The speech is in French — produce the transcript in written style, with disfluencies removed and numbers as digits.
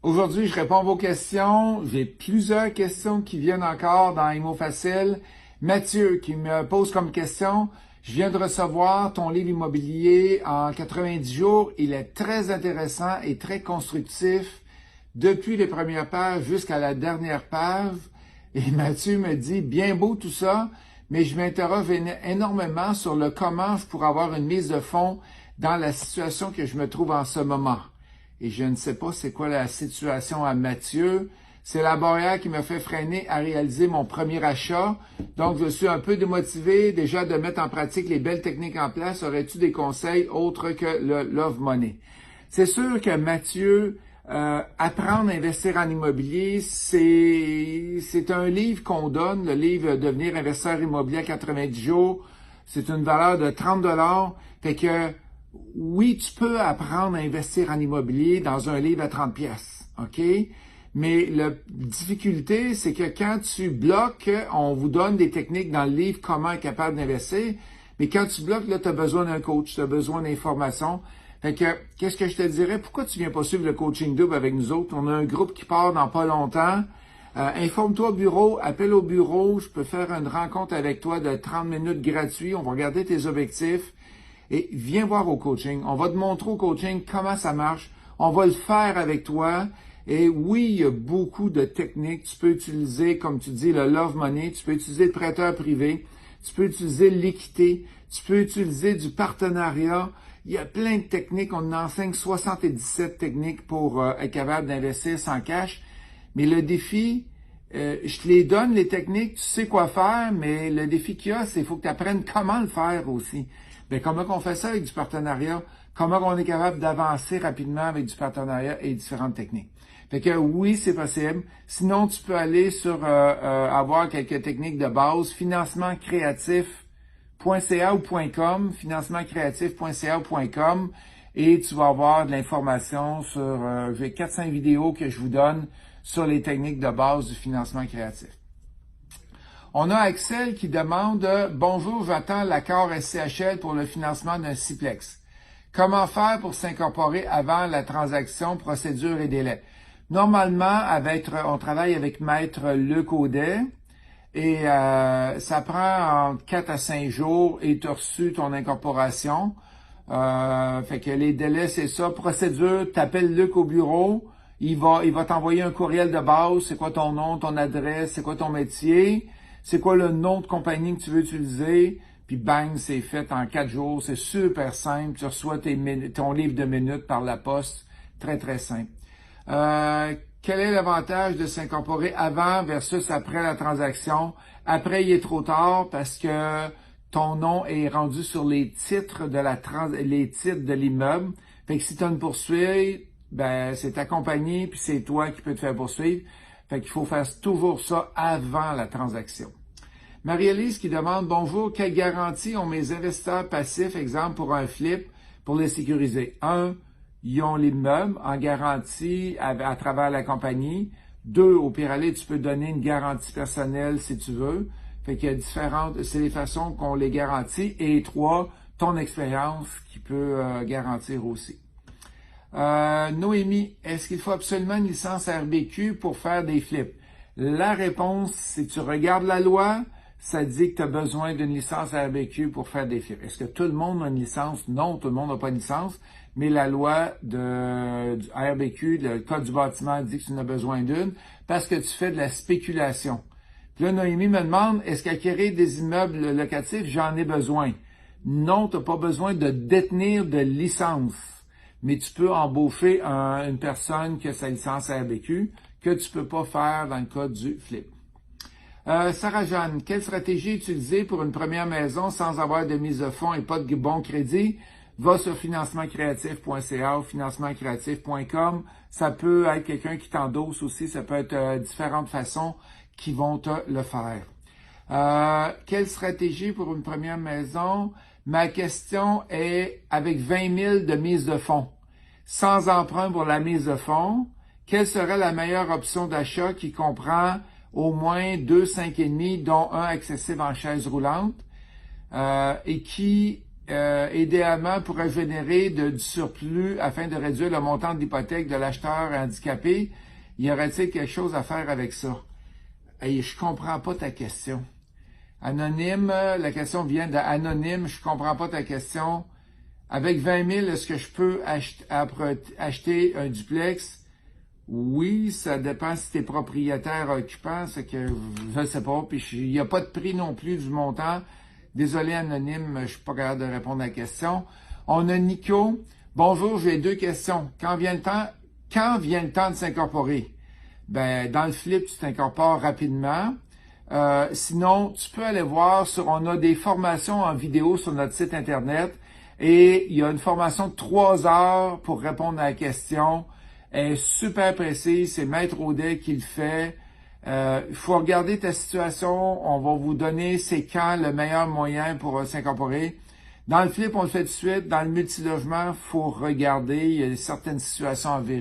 Aujourd'hui, je réponds à vos questions. J'ai plusieurs questions qui viennent encore dans Imo Facile. Mathieu qui me pose comme question, je viens de recevoir ton livre immobilier en 90 jours. Il est très intéressant et très constructif depuis les premières pages jusqu'à la dernière page. Et Mathieu me dit, bien beau tout ça, mais je m'interroge énormément sur le comment je pourrais avoir une mise de fonds dans la situation que je me trouve en ce moment. Et je ne sais pas c'est quoi la situation à Mathieu. C'est la barrière qui me fait freiner à réaliser mon premier achat. Donc, je suis un peu démotivé déjà de mettre en pratique les belles techniques en place. Aurais-tu des conseils autres que le Love Money? C'est sûr que Mathieu, apprendre à investir en immobilier, c'est un livre qu'on donne, le livre Devenir investisseur immobilier à 90 jours. C'est une valeur de 30 $. Fait que, oui, tu peux apprendre à investir en immobilier dans un livre à 30 pièces, OK? Mais la difficulté, c'est que quand tu bloques, on vous donne des techniques dans le livre comment être capable d'investir, mais quand tu bloques, là, tu as besoin d'un coach, tu as besoin d'informations. Fait que, qu'est-ce que je te dirais? Pourquoi tu viens pas suivre le coaching double avec nous autres? On a un groupe qui part dans pas longtemps. Informe-toi au bureau, appelle au bureau, je peux faire une rencontre avec toi de 30 minutes gratuit, on va regarder tes objectifs. Et viens voir au coaching. On va te montrer au coaching comment ça marche. On va le faire avec toi. Et oui, il y a beaucoup de techniques. Tu peux utiliser, comme tu dis, le Love Money. Tu peux utiliser le prêteur privé. Tu peux utiliser l'équité. Tu peux utiliser du partenariat. Il y a plein de techniques. On enseigne 77 techniques pour être capable d'investir sans cash. Mais le défi, je te les donne, les techniques, tu sais quoi faire, mais le défi qu'il y a, c'est qu'il faut que tu apprennes comment le faire aussi. Bien, comment on fait ça avec du partenariat? Comment on est capable d'avancer rapidement avec du partenariat et différentes techniques? Fait que oui, c'est possible. Sinon, tu peux aller sur avoir quelques techniques de base, financemaentcreatif.ca ou .com, financemaentcreatif.ca ou .com, et tu vas avoir de l'information sur, j'ai 4-5 vidéos que je vous donne sur les techniques de base du financement créatif. On a Axel qui demande « Bonjour, j'attends l'accord SCHL pour le financement d'un Ciplex. Comment faire pour s'incorporer avant la transaction, procédure et délai? » Normalement, on travaille avec Maître Luc Audet et ça prend entre 4 à 5 jours et tu as reçu ton incorporation. Fait que les délais, c'est ça. Procédure, t'appelles Luc au bureau. Il va t'envoyer un courriel de base. C'est quoi ton nom, ton adresse, c'est quoi ton métier? C'est quoi le nom de compagnie que tu veux utiliser? Puis bang, c'est fait en 4 jours. C'est super simple. Tu reçois ton livre de minutes par la poste. Très, très simple. Quel est l'avantage de s'incorporer avant versus après la transaction? Après, il est trop tard parce que ton nom est rendu sur les titres de l'immeuble. Fait que si tu as une poursuite, ben c'est ta compagnie puis c'est toi qui peux te faire poursuivre. Fait qu'il faut faire toujours ça avant la transaction. Marie-Élise qui demande « Bonjour, quelle garantie ont mes investisseurs passifs, exemple pour un flip, pour les sécuriser? 1. Ils ont l'immeuble en garantie à travers la compagnie. 2. Au pire aller, tu peux donner une garantie personnelle si tu veux. Fait qu'il y a c'est les façons qu'on les garantit. Et 3. Ton expérience qui peut garantir aussi. Noémie, est-ce qu'il faut absolument une licence RBQ pour faire des flips? La réponse, si tu regardes la loi, ça dit que tu as besoin d'une licence RBQ pour faire des flips. Est-ce que tout le monde a une licence? Non, tout le monde n'a pas une licence, mais la loi du RBQ, le Code du bâtiment, dit que tu en as besoin d'une parce que tu fais de la spéculation. Puis là, Noémie me demande, est-ce qu'acquérir des immeubles locatifs, j'en ai besoin? Non, tu n'as pas besoin de détenir de licence. Mais tu peux embaucher une personne qui a sa licence RBQ que tu peux pas faire dans le cas du flip. Sarah-Jeanne, quelle stratégie utiliser pour une première maison sans avoir de mise de fonds et pas de bon crédit? Va sur financemaentcreatif.ca ou financemaentcreatif.com. Ça peut être quelqu'un qui t'endosse aussi. Ça peut être différentes façons qui vont te le faire. Quelle stratégie pour une première maison? Ma question est avec 20 000 de mise de fonds, sans emprunt pour la mise de fonds, quelle serait la meilleure option d'achat qui comprend au moins 2 5,5, dont un accessible en chaise roulante, et qui idéalement pourrait générer du surplus afin de réduire le montant de l'hypothèque de l'acheteur handicapé. Y aurait-il quelque chose à faire avec ça? Hey, je comprends pas ta question. Anonyme, la question vient d'Anonyme, je comprends pas ta question. Avec 20 000, est-ce que je peux acheter un duplex? Oui, ça dépend si tu es propriétaire occupant, c'est que je ne sais pas, puis il n'y a pas de prix non plus du montant. Désolé, Anonyme, je suis pas capable de répondre à la question. On a Nico. Bonjour, j'ai 2 questions. Quand vient le temps de s'incorporer? Ben, dans le flip, tu t'incorpores rapidement. Sinon, tu peux aller voir on a des formations en vidéo sur notre site Internet et il y a une formation de 3 heures pour répondre à la question. Elle est super précise, c'est Maître Audet qui le fait. Il faut regarder ta situation, on va vous donner c'est quand le meilleur moyen pour s'incorporer. Dans le flip, on le fait tout de suite. Dans le multilogement, il faut regarder, il y a certaines situations à vérifier.